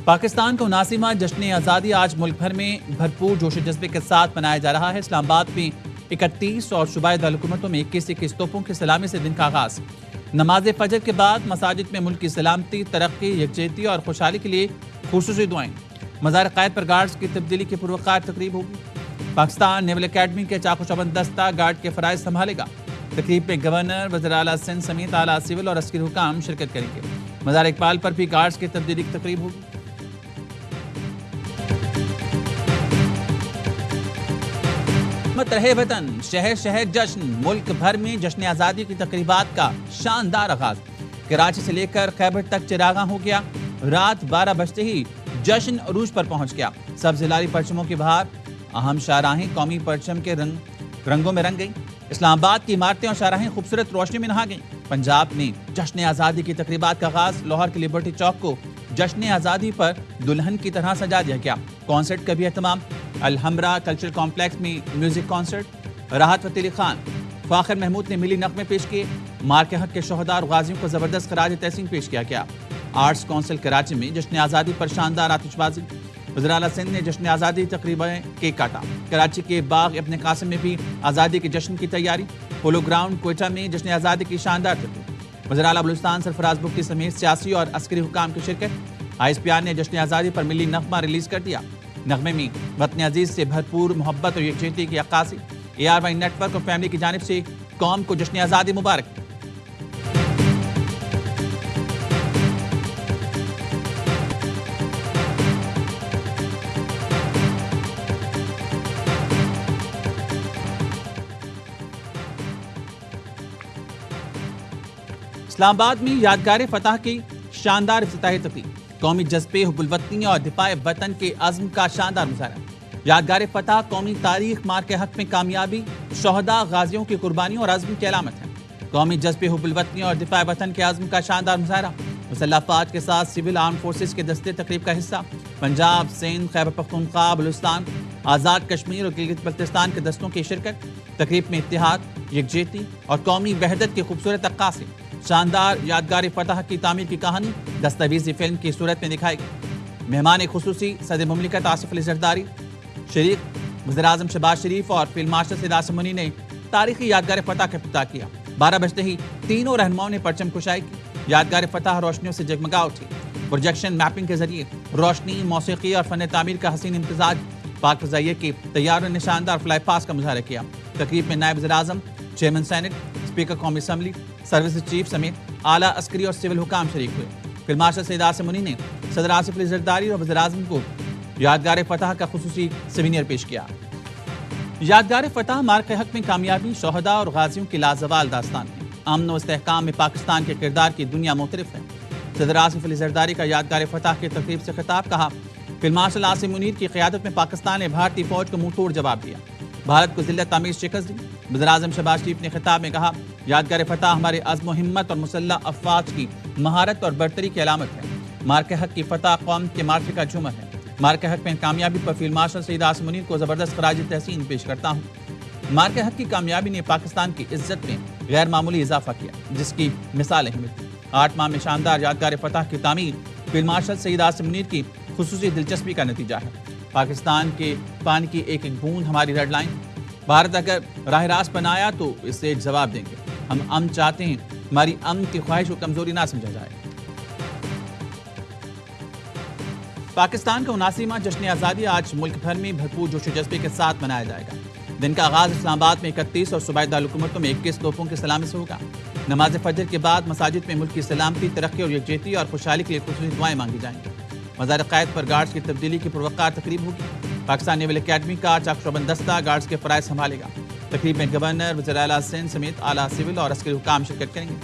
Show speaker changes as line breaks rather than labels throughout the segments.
پاکستان کا 79واں جشن آزادی آج ملک بھر میں بھرپور جوش و جذبے کے ساتھ منایا جا رہا ہے۔ اسلام آباد میں 31 اور صوبائی دارالحکومتوں میں 21 توپوں کی سلامی سے دن کا آغاز۔ نماز فجر کے بعد مساجد میں ملک کی سلامتی، ترقی، یکجہتی اور خوشحالی کے لیے خصوصی دعائیں۔ مزار قائد پر گارڈز کی تبدیلی کی پروقار تقریب ہوگی۔ پاکستان نیول اکیڈمی کے چاق و چوبند دستہ گارڈ کے فرائض سنبھالے گا۔ تقریب میں گورنر، وزیر اعلیٰ سندھ سمیت اعلیٰ سول اور عسکری حکام شرکت کریں گے۔ مزار اقبال پر بھی گارڈز کی تبدیلی کی تقریب ہوگی۔ رہے وطن، شہر شہر جشن، ملک بھر میں جشن آزادی کی تقریبات کا شاندار آغاز۔ کراچی سے لے کر خیبر تک چراغاں ہو گیا۔ رات 12 بجتے ہی جشن عروج پر پہنچ گیا۔ سبز لاری پرچموں کی بہار، اہم شاہراہیں قومی پرچم کے رنگوں میں رنگ گئیں۔ اسلام آباد کی عمارتیں اور شاہراہیں خوبصورت روشنی میں نہا گئیں۔ پنجاب میں جشن آزادی کی تقریبات کا آغاز۔ لاہور کے لبرٹی چوک کو جشن آزادی پر دلہن کی طرح سجا دیا گیا۔ کانسرٹ کا بھی اہتمام۔ الحمرا کلچرل کمپلیکس میں میوزک کانسرٹ۔ راحت فتح علی خان، فاخر محمود نے ملی نغمے پیش کیے۔ مارکے حق کے شہداء اور غازیوں کو زبردست خراج تحسین پیش کیا گیا۔ آرٹس کونسل کراچی میں جشن آزادی پر شاندار آتش بازی۔ وزیر اعلیٰ سندھ نے جشن آزادی تقریباً کیک کاٹا۔ کراچی کے باغ ابن قاسم میں بھی آزادی کے جشن کی تیاری۔ پولو گراؤنڈ کوئٹہ میں جشن آزادی کی شاندار تقریب۔ وزیر اعلیٰ بلوچستان سرفراز بگٹی سمیت سیاسی اور عسکری حکام کی شرکت۔ آئی ایس پی آر نے جشن آزادی پر ملی نغمہ ریلیز کر دیا۔ نغمے میں وطن عزیز سے بھرپور محبت اور یکجہتی کی عکاسی۔ اے آر وائی نیٹ ورک اور فیملی کی جانب سے قوم کو جشن آزادی مبارک۔ اسلام آباد میں یادگار فتح کی شاندار افتتاحی تقریب۔ قومی جذبے، حب الوطنی اور دفاع وطن کے عزم کا شاندار مظاہرہ۔ یادگار فتح قومی تاریخ، مارکے حق میں کامیابی، شہداء غازیوں کی قربانیوں اور عزم کی علامت ہے۔ قومی جذبے، حب الوطنی اور دفاع وطن کے عزم کا شاندار مظاہرہ۔ مسلح افواج کے ساتھ سول آرم فورسز کے دستے تقریب کا حصہ۔ پنجاب، سندھ، خیبر پختونخوا، بلوچستان، آزاد کشمیر اور گلگت بلتستان کے دستوں کی شرکت۔ تقریب میں اتحاد، یکجہتی اور قومی وحدت کی خوبصورت عکاسی۔ شاندار یادگار فتح کی تعمیر کی کہانی دستاویزی فلم کی صورت میں دکھائی گئی۔ مہمان خصوصی صدر مملکت آصف علی زرداری، شریک وزیر اعظم شہباز شریف اور فیلڈ مارشل سید عاصم منی نے تاریخی یادگار فتح کا افتتاح کیا۔ 12 بجتے ہی تینوں رہنماؤں نے پرچم کشائی کی۔ یادگار فتح روشنیوں سے جگمگا اٹھی۔ پروجیکشن میپنگ کے ذریعے روشنی، موسیقی اور فن تعمیر کا حسین امتزاج۔ پاک فضائیہ کے طیاروں نے شاندار فلائی پاس کا مظاہرہ کیا۔ تقریب میں نائب وزیر اعظم، چیئرمین سینٹ، اسپیکر قومی اسمبلی، سروس چیف سمیت اعلیٰ عسکری اور سول حکام شریک ہوئے۔ فیلڈ مارشل سید عاصم منی نے صدر آصف علی زرداری اور وزیر اعظم کو یادگار فتح کا خصوصی سیمینر پیش کیا۔ یادگار فتح مارکے حق میں کامیابی، شہداء اور غازیوں کی لازوال داستان ہے۔ امن و استحکام میں پاکستان کے کردار کی دنیا معترف ہے۔ صدر آصف علی زرداری کا یادگار فتح کی تقریب سے خطاب کہا۔ فیلڈ مارشل عاصم منیر کی قیادت میں پاکستان نے بھارتی فوج کو منہ توڑ جواب دیا، بھارت کو ذلت آمیز شکست دی۔ وزیر اعظم شہباز شریف نے خطاب میں کہا، یادگار فتح ہمارے عزم و ہمت اور مسلح افواج کی مہارت اور برتری کی علامت ہے۔ مارکے حق کی فتح قوم کے معرفت کا جھومر ہے۔ مارکے حق میں کامیابی پر فیلڈ مارشل سید عاصم منیر کو زبردست خراج تحسین پیش کرتا ہوں۔ مارکے حق کی کامیابی نے پاکستان کی عزت میں غیر معمولی اضافہ کیا، جس کی مثالیں ہیں ملتی۔ 8 ماہ میں شاندار یادگار فتح کی تعمیر فیلڈ مارشل سید عاصم منیر کی خصوصی دلچسپی کا نتیجہ ہے۔ پاکستان کے پانی کی ایک ایک بوند ہماری ریڈ لائن۔ بھارت اگر راہ راست بنایا تو اس سے جواب دیں گے۔ ہم امن چاہتے ہیں، ہماری امن کی خواہش کو کمزوری نہ سمجھا جائے۔ پاکستان کا 79واں جشن آزادی آج ملک بھر میں بھرپور جوش و جذبے کے ساتھ منایا جائے گا۔ دن کا آغاز اسلام آباد میں 31 اور صوبائی دارالحکومتوں میں 21 توپوں کی سلامی سے ہوگا۔ نماز فجر کے بعد مساجد میں ملک کی سلامتی، ترقی اور یکجہتی اور خوشحالی کے لیے خصوصی دعائیں مانگی جائیں گی۔ مزار قائد پر گارڈز کی تبدیلی کی پروقار تقریب ہوگی۔ پاکستان نیول اکیڈمی کا چاق و چوبند دستہ گارڈز کے فرائض سنبھالے گا۔ تقریب میں گورنر، وزیر اعلیٰ سندھ سمیت اعلیٰ سول اور عسکری حکام شرکت کریں گے۔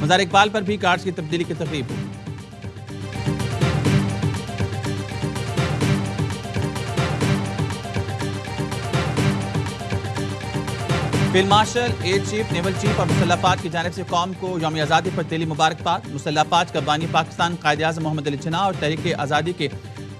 مزار اقبال پر بھی گارڈز کی تبدیلی کی تقریب ہوگی۔ Field marshal, air chief, naval chief اور مسلح افواج کی جانب سے قوم کو یوم آزادی پر دلی مبارکباد۔ مسلح افواج کا بانی پاکستان قائد اعظم محمد علی جناح اور تحریک آزادی کے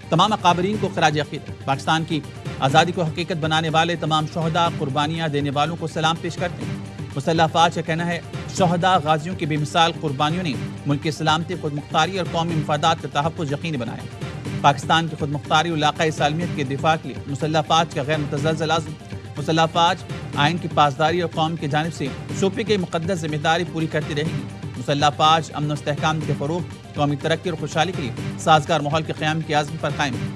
تمام اکابرین کو خراج عقیدت۔ پاکستان کی آزادی کو حقیقت بنانے والے تمام شہداء، قربانیاں دینے والوں کو سلام پیش کرتے ہیں۔ مسلح افواج کا کہنا ہے، شہداء غازیوں کی بے مثال قربانیوں نے ملک کی سلامتی، خود مختاری اور قومی مفادات کا تحفظ یقینی بنایا۔ پاکستان کی خود مختاری اور علاقائی سالمیت کے دفاع کے لیے مسلح فوج کا غیر متزلزل عزم. مسلح فوج آئین کی پاسداری اور قوم کی جانب سے سونپی گئی مقدس ذمہ داری پوری کرتی رہے گی. مسلح فوج امن و استحکام کے فروغ، قومی ترقی اور خوشحالی کے لیے سازگار ماحول کے قیام کے عزم پر قائم ہے.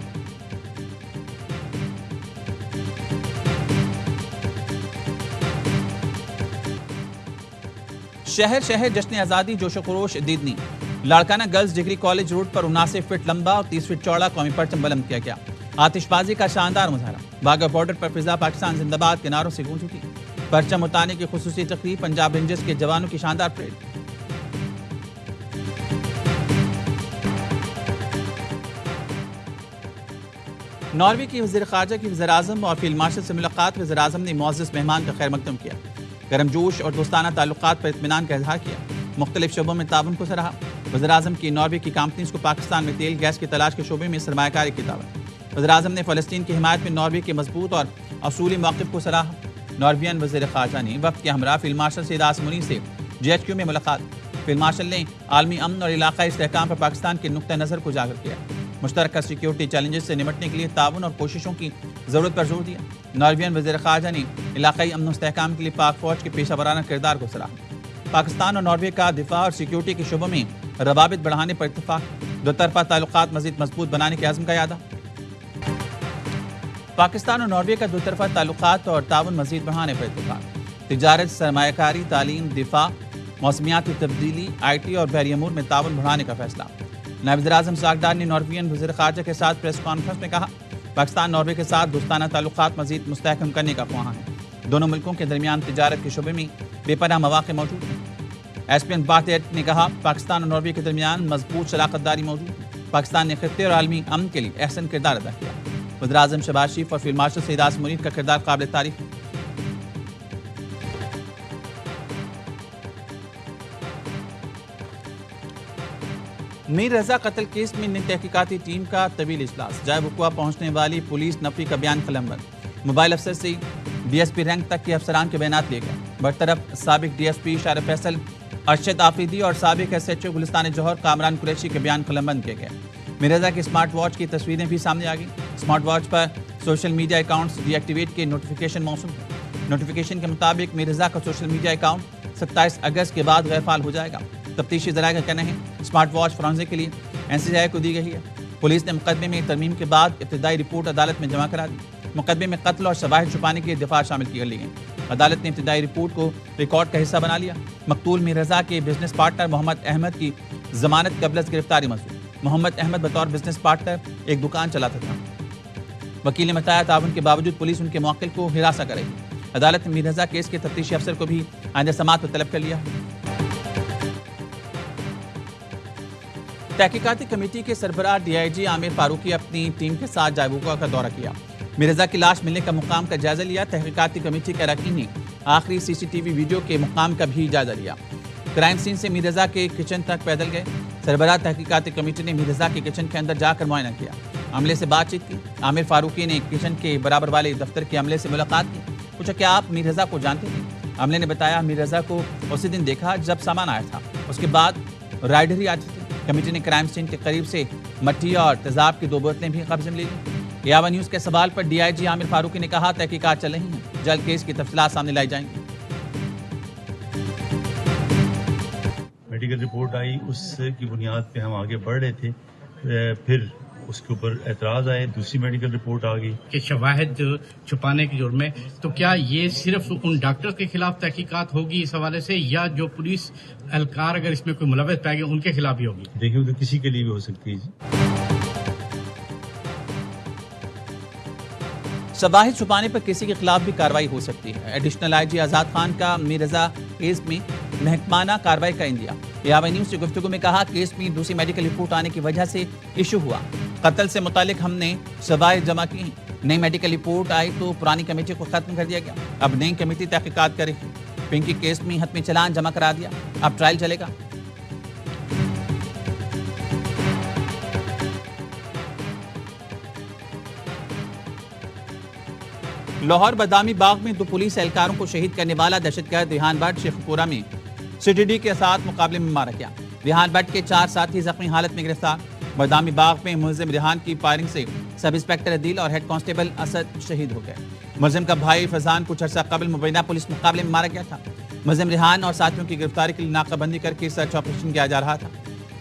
شہر شہر جشن آزادی جوش و خروش دیدنی. Larkana girls degree college road پر 79 فٹ لمبا اور 30 فٹ چوڑا قومی پرچم بلند کیا گیا. آتش بازی کا شاندار مظاہرہ. باغا بارڈر پر فضا پاکستان زندہ باد کے نعروں سے گونج اٹھی. پرچم اتارنے کی خصوصی تقریب، پنجاب رینجرز کے جوانوں کی شاندار پریڈ. ناروے کی وزیر خارجہ کی وزیر اعظم اور فیلڈ مارشل سے ملاقات. وزیر اعظم نے معزز مہمان کا خیر مقدم کیا، گرم جوش اور دوستانہ تعلقات پر اطمینان کا اظہار کیا، مختلف شعبوں میں تعاون کو سراہا. وزیر اعظم کی ناروے کی کمپنیز کو پاکستان میں تیل گیس کی تلاش کے شعبے میں سرمایہ کاری کی دعوت. وزیر اعظم نے فلسطین کی حمایت میں ناروے کے مضبوط اور اصولی موقف کو سراہا. نارویئن وزیر خارجہ نے وفد کے ہمراہ فیلڈ مارشل سید آصم منی سے GHQ میں ملاقات. فیلڈ مارشل نے عالمی امن اور علاقائی استحکام پر پاکستان کے نقطہ نظر کو اجاگر کیا. مشترکہ سیکیورٹی چیلنجز سے نمٹنے کے لیے تعاون اور کوششوں کی ضرورت پر زور دیا. نارویئن وزیر خارجہ نے علاقائی امن و استحکام کے لیے پاک فوج کے پیشہ ورانہ کردار کو سراہا. پاکستان اور ناروے کا دفاع اور سیکیورٹی کے شعبوں میں روابط بڑھانے پر اتفاق. دو طرفہ تعلقات مزید مضبوط بنانے کے عزم کا اعادہ. پاکستان اور ناروے کا دو طرفہ تعلقات اور تعاون مزید بڑھانے پر اتفاق. تجارت، سرمایہ کاری، تعلیم، دفاع، موسمیاتی تبدیلی، IT اور بحری امور میں تعاون بڑھانے کا فیصلہ. نائب وزیر اعظم ساگدار نے نارویئن وزیر خارجہ کے ساتھ پریس کانفرنس میں کہا، پاکستان ناروے کے ساتھ دوستانہ تعلقات مزید مستحکم کرنے کا خواہاں ہے. دونوں ملکوں کے درمیان تجارت کے شعبے میں بے پناہ مواقع موجود ہیں. ایسپین بارتیٹ نے کہا، پاکستان اور ناروے کے درمیان مضبوط شراکت داری موجود ہے. پاکستان نے خطے اور عالمی امن کے لیے احسن کردار ادا کیا. وزیر اعظم شہباز شریف اور فیلڈ مارشل سید آصم منی کا کردار قابل تعریف ہے. میر رضا قتل کیس میں نئی تحقیقاتی ٹیم کا طویل اجلاس. جائے وقوع پہنچنے والی پولیس نفی کا بیان قلمبند. موبائل افسر سے DSP رینک تک کے افسران کے بیانات لیے گئے. برطرف سابق DSP شارف فیصل، ارشد آفریدی اور سابق SHO گلستان جوہر کامران قریشی کے بیان قلمبند کیے گئے. میر رضا کے اسمارٹ واچ کی تصویریں بھی سامنے آ گئیں. اسمارٹ واچ پر social media accounts deactivate کے نوٹیفیکیشن موصول ہیں. نوٹیفیکیشن کے مطابق میر رضا کا سوشل میڈیا اکاؤنٹ 27 اگست کے بعد غیر فعال ہو جائے گا. تفتیشی ذرائع کا کہنا ہے اسمارٹ واچ فرانزک کے لیے NCBI کو دی گئی ہے. پولیس نے مقدمے میں ترمیم کے بعد ابتدائی رپورٹ عدالت میں جمع کرا دی. مقدمے میں قتل اور شواہد چھپانے کے دفاع شامل کی لی گئی. عدالت نے ابتدائی رپورٹ کو ریکارڈ کا حصہ بنا لیا. مقتول میر رضا کے بزنس پارٹنر محمد احمد کی ضمانت قبل از گرفتاری منظور. محمد احمد بطور بزنس پارٹنر ایک دکان چلاتا تھا. وکیل نے بتایا تعاون کے باوجود پولیس ان کے موکل کو ہراساں کرے گی. عدالت نے میر رضا کیس کے تفتیشی افسر کو بھی آئندہ سماعت پر طلب کر لیا. تحقیقاتی کمیٹی کے سربراہ DIG عامر فاروقی اپنی ٹیم کے ساتھ جائے وقوع کا دورہ کیا. میر رضا کی لاش ملنے کا مقام کا جائزہ لیا. تحقیقاتی کمیٹی کے اراکین نے آخری CCTV ویڈیو کے مقام کا بھی جائزہ لیا. کرائم سین سے میر رضا کے کچن تک پیدل گئے. سربراہ تحقیقاتی کمیٹی نے میر رضا کے کچن کے اندر جا کر معائنہ کیا. عملے سے بات چیت کی. عامر فاروقی نے کچن کے برابر والے دفتر کے عملے سے ملاقات کی. پوچھا کیا آپ میر رضا کو جانتے ہیں؟ عملے نے بتایا میر رضا کو اسی دن دیکھا جب سامان آیا تھا. اس کے بعد رائڈر ہی آتی تھی. کمیٹی نے کرائم سین کے قریب سے مٹی اور تیزاب کی 2 بوتلیں بھی قبضے میں لے لیں. یاوا نیوز کے سوال پر DIG عامر فاروقی نے کہا تحقیقات چل رہی ہیں، جلد کیس کی تفصیلات سامنے لائی جائیں گی.
میڈیکل رپورٹ آئی، اس کی بنیاد پہ ہم آگے بڑھ رہے تھے. پھر اس کے اوپر اعتراض آئے، دوسری میڈیکل رپورٹ آ گئی
کہ شواہد چھپانے کے جرم میں. تو کیا یہ صرف ان ڈاکٹر کے خلاف تحقیقات ہوگی اس حوالے سے، یا جو پولیس اہلکار اگر اس میں کوئی ملوث پائے گئے ان کے خلاف بھی ہوگی؟
دیکھیں تو کسی کے لیے بھی ہو سکتی ہے.
شواہد چھپانے پر کسی کے خلاف بھی کارروائی ہو سکتی ہے. ایڈیشنل IG آزاد خان کا میر رضا کیس میں محکمانہ کارروائی کا اندیا. یاوا نیوز سے گفتگو میں کہا کیس میں دوسری میڈیکل رپورٹ آنے کی وجہ سے ایشو ہوا. قتل سے متعلق ہم نے شواہد جمع کی ہیں. نئی میڈیکل رپورٹ آئی تو پرانی کمیٹی کو ختم کر دیا گیا. اب نئی کمیٹی تحقیقات کرے گی. پنکی کیس میں حتمی چلان جمع کرا دیا، اب ٹرائل چلے گا. لاہور بادامی باغ میں 2 پولیس اہلکاروں کو شہید کرنے والا دہشت گرد ریحان بٹ شیخ پورہ میں CTD کے ساتھ مقابلے میں مارا گیا. ریحان بٹ کے 4 ساتھی زخمی حالت میں گرفتار. بادامی باغ میں ملزم ریحان کی فائرنگ سے سب انسپکٹر عدیل اور ہیڈ کانسٹیبل اسد شہید ہو گئے۔ ملزم کا بھائی فیضان کچھ عرصہ قبل مبینہ پولیس مقابلے میں مارا گیا تھا۔ ملزم ریحان اور ساتھیوں کی گرفتاری کے لیے ناکہ بندی کر کے سرچ آپریشن کیا جا رہا تھا۔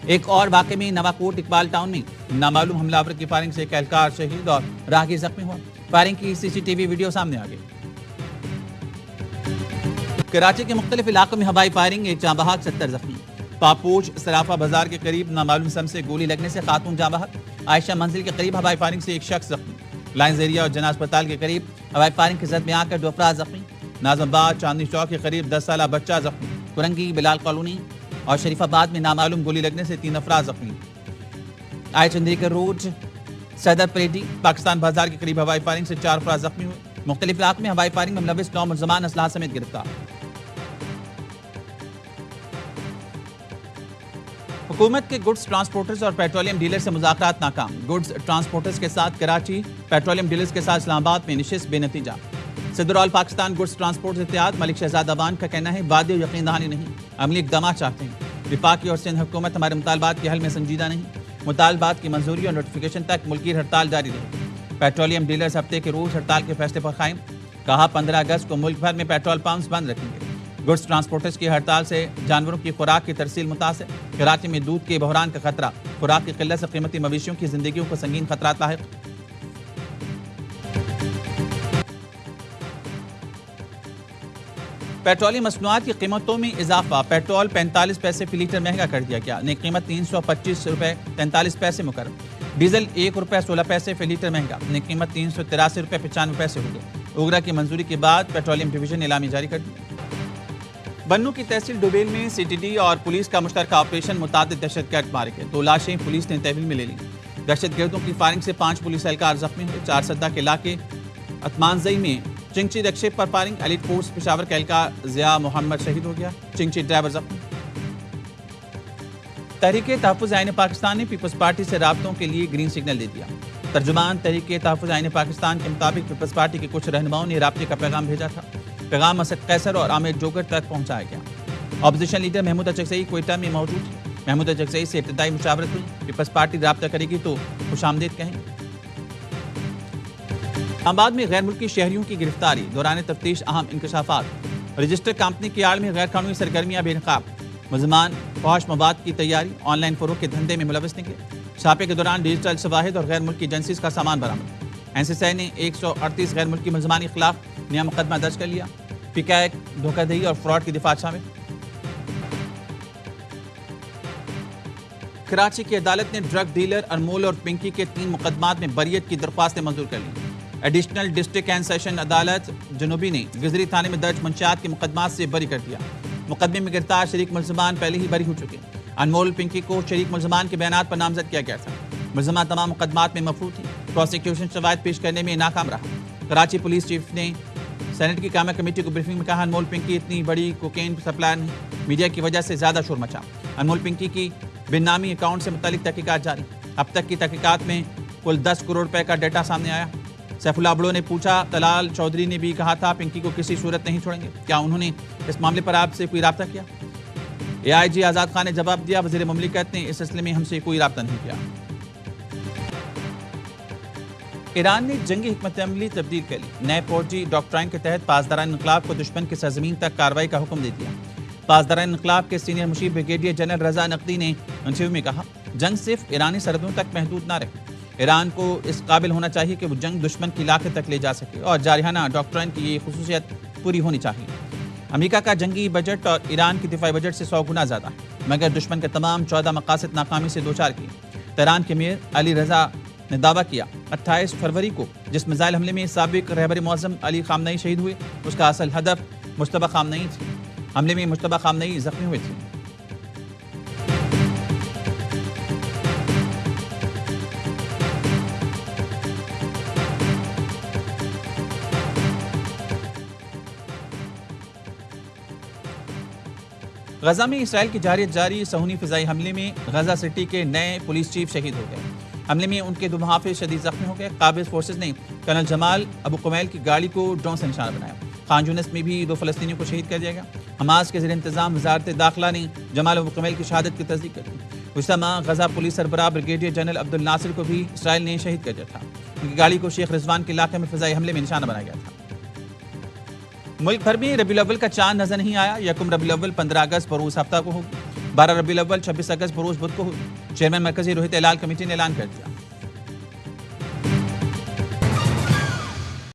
ایک اور واقعے میں نواکوٹ اقبال ٹاؤن میں نامعلوم حملہ آور کی فائرنگ سے ایک اہلکار شہید اور راہگیر زخمی ہوا۔ فائرنگ کی سی سی ٹی وی ویڈیو سامنے آ گئی۔ کراچی کے مختلف علاقوں میں ہوائی فائرنگ، ایک جاں بحق 70 زخمی۔ پاپوچ سرافہ بازار کے قریب نامعلوم سم سے گولی لگنے سے خاتون جاں بحق۔ عائشہ منزل کے قریب ہوائی فائرنگ سے ایک شخص زخمی۔ لائنز ایریا اور جناح اسپتال کے قریب ہوائی فائرنگ کی زد میں آ کر 2 افراد زخمی۔ ناظم آباد چاندنی چوک کے قریب 10 سالہ بچہ زخمی۔ کرنگی بلال کالونی اور شریف آباد میں نامعلوم گولی لگنے سے 3 افراد زخمی۔ آئی چندریکر روڈ صدر پریڈی پاکستان بازار کے قریب ہوائی فائرنگ سے 4 افراد زخمی ہوئے۔ مختلف علاقوں میں ہوائی فائرنگ میں ملوث 9 ملزمان اسلحہ سمیت گرفتار۔ حکومت کے گڈز ٹرانسپورٹرز اور پیٹرولیم ڈیلر سے مذاکرات ناکام۔ گڈز ٹرانسپورٹرز کے ساتھ کراچی، پیٹرولیم ڈیلرز کے ساتھ اسلام آباد میں نشست بے نتیجہ۔ صدر آل پاکستان گڈز ٹرانسپورٹرز اتحاد ملک شہزاد اوان کا کہنا ہے وعدے و یقین دہانی نہیں، عملی اقدامات چاہتے ہیں۔ وفاقی اور سندھ حکومت ہمارے مطالبات کے حل میں سنجیدہ نہیں، مطالبات کی منظوری اور نوٹیفیکیشن تک ملکی ہڑتال جاری رہے۔ پیٹرولیم ڈیلرز ہفتے کے روز ہڑتال کے فیصلے پر قائم، کہا 15 اگست کو ملک بھر میں پیٹرول پمپس بند رکھیں گے۔ گڈز ٹرانسپورٹرز کی ہڑتال سے جانوروں کی خوراک کی ترسیل متاثر، کراچی میں دودھ کے بحران کا خطرہ، خوراک کی قلت سے قیمتی مویشیوں کی زندگیوں کو سنگین خطرات لاحق۔ پیٹرولی مصنوعات کی قیمتوں میں اضافہ، پیٹرول 45 پیسے فی لیٹر مہنگا کر دیا گیا، نئی قیمت 325 روپے 43 پیسے مقرر۔ ڈیزل 1 روپے 16 پیسے فی لیٹر مہنگا، نئی قیمت 383 روپے 95 پیسے ہو گئی۔ اوگرا کی منظوری کے بعد پیٹرولیم ڈویژن نے اعلامی جاری کر دی۔ بنوں کی تحصیل ڈوبیل میں سی ٹی ڈی اور پولیس کا مشترکہ آپریشن، متعدد دہشت گرد مارے گئے، 2 لاشیں پولیس نے تحویل میں لے لی۔ دہشت گردوں کی فائرنگ سے 5 پولیس اہلکار زخمی ہوئے۔ 4 سدہ کے علاقے اتمانزئی میں چنگچی رکشے پر فائرنگ، ایلیٹ فورس پشاور کا اہلکار ضیاء محمد شہید ہو گیا، چنگچی ڈرائیور زخمی۔ تحریک تحفظ آئین پاکستان نے پیپلز پارٹی سے رابطوں کے لیے گرین سگنل دے دیا۔ ترجمان تحریک تحفظ آئین پاکستان کے مطابق پیپلز پارٹی کے کچھ رہنماؤں نے رابطے کا پیغام بھیجا تھا۔ پیغام اسد قیصر اور عامر جوگر تک پہنچایا گیا۔ اپوزیشن لیڈر محمود اچکزئی کوئٹہ میں موجود تھے۔ محمود اچکزئی سے ابتدائی مشاورت ہوئی، پیپلز پارٹی رابطہ کرے گی تو خوش آمدید کہیں گے۔ آباد میں غیر ملکی شہریوں کی گرفتاری، دوران تفتیش اہم انکشافات۔ رجسٹر کمپنی کی آڑ میں غیر قانونی سرگرمیاں بے نقاب، ملزمان فحش مواد کی تیاری، آن لائن فروغ کے دھندے میں ملوث نکلے۔ چھاپے کے دوران ڈیجیٹل شواہد اور غیر ملکی ایجنسیز کا سامان برآمد۔ این سی سی آئی نے 138 غیر ملکی ملزمان کے خلاف نیا مقدمہ درج کر لیا۔ فکیک، دھوکہ دہی اور فراڈ کی دفعات شامل۔ کراچی کی عدالت نے ڈرگ ڈیلر انمول اور پنکی کے 3 مقدمات میں بریت کی درخواستیں منظور کر لی۔ ایڈیشنل ڈسٹرکٹ اینڈ سیشن عدالت جنوبی نے گزری تھانے میں درج منشیات کے مقدمات سے بری کر دیا۔ مقدمے میں گرفتار شریک ملزمان پہلے ہی بری ہو چکے۔ انمول پنکی کو شریک ملزمان کے بیانات پر نامزد کیا گیا تھا۔ ملزمان تمام مقدمات میں مفروض تھی۔ پروسیکیوشن شواہد پیش کرنے میں ناکام رہا۔ کراچی پولیس چیف نے سینٹ کی قائمہ کمیٹی کو بریفنگ میں کہا انمول پنکی اتنی بڑی کوکین سپلائر نہیں، میڈیا کی وجہ سے زیادہ شور مچا۔ انمول پنکی کی بن نامی اکاؤنٹ سے متعلق تحقیقات جاری، اب تک کی تحقیقات میں کل 10 کروڑ روپے کا ڈیٹا سامنے آیا۔ سیف اللہ بڑو نے پوچھا، طلال چودھری نے بھی کہا تھا پنکی کو کسی صورت نہیں چھوڑیں گے، کیا انہوں نے اس معاملے پر آپ سے کوئی رابطہ کیا؟ اے آئی جی آزاد خان نے جواب دیا، وزیر مملکت نے اس سلسلے میں ہم سے کوئی رابطہ نہیں کیا۔ ایران نے جنگی حکمت عملی تبدیل کر لی، نئے فوجی ڈاکٹرائن کے تحت پاسداران انقلاب کو دشمن کی سرزمین تک کارروائی کا حکم دے دیا۔ پاسداران انقلاب کے سینئر مشیر بریگیڈیئر جنرل رضا نقوی نے انٹرویو میں کہا، جنگ صرف ایرانی سرحدوں تک محدود نہ رہے، ایران کو اس قابل ہونا چاہیے کہ وہ جنگ دشمن کی علاقے تک لے جا سکے اور جارحانہ ڈاکٹرائن کی یہ خصوصیت پوری ہونی چاہیے۔ امریکہ کا جنگی بجٹ اور ایران کی دفاعی بجٹ سے 100 گنا زیادہ ہے، مگر دشمن کے تمام 14 مقاصد ناکامی سے دوچار کیے۔ تہران کے میئر علی رضا نے دعویٰ کیا 28 فروری کو جس میزائل حملے میں سابق رہبر معظم علی خامنئی شہید ہوئے، اس کا اصل ہدف مجتبی خامنئی تھی۔ حملے میں مجتبی خامنئی زخمی ہوئے تھے۔ غزہ میں اسرائیل کی جاری صہیونی فضائی حملے میں غزہ سٹی کے نئے پولیس چیف شہید ہو گئے۔ حملے میں ان کے 2 محافظ شدید زخمی ہو گئے۔ قابض فورسز نے کرنل جمال ابو قمیل کی گاڑی کو ڈرون سے نشانہ بنایا۔ خان یونس میں بھی 2 فلسطینیوں کو شہید کر دیا گیا۔ حماس کے زیر انتظام وزارت داخلہ نے جمال ابو قمیل کی شہادت کی تصدیق کر دی۔ گزشتہ ماہ غزہ پولیس سربراہ بریگیڈیئر جنرل عبد الناصر کو بھی اسرائیل نے شہید کر دیا تھا. ان کی گاڑی کو شیخ رضوان کے علاقے میں فضائی حملے میں نشانہ بنایا گیا تھا. ملک بھر میں ربیع الاول کا چاند نظر نہیں آیا. یکم ربیع الاول 15 اگست بروز ہفتہ کو ہوگی. 12 ربیع الاول 26 اگست بروز بدھ کو ہوگی. چیئرمین مرکزی روہت ہلال کمیٹی نے اعلان کر دیا.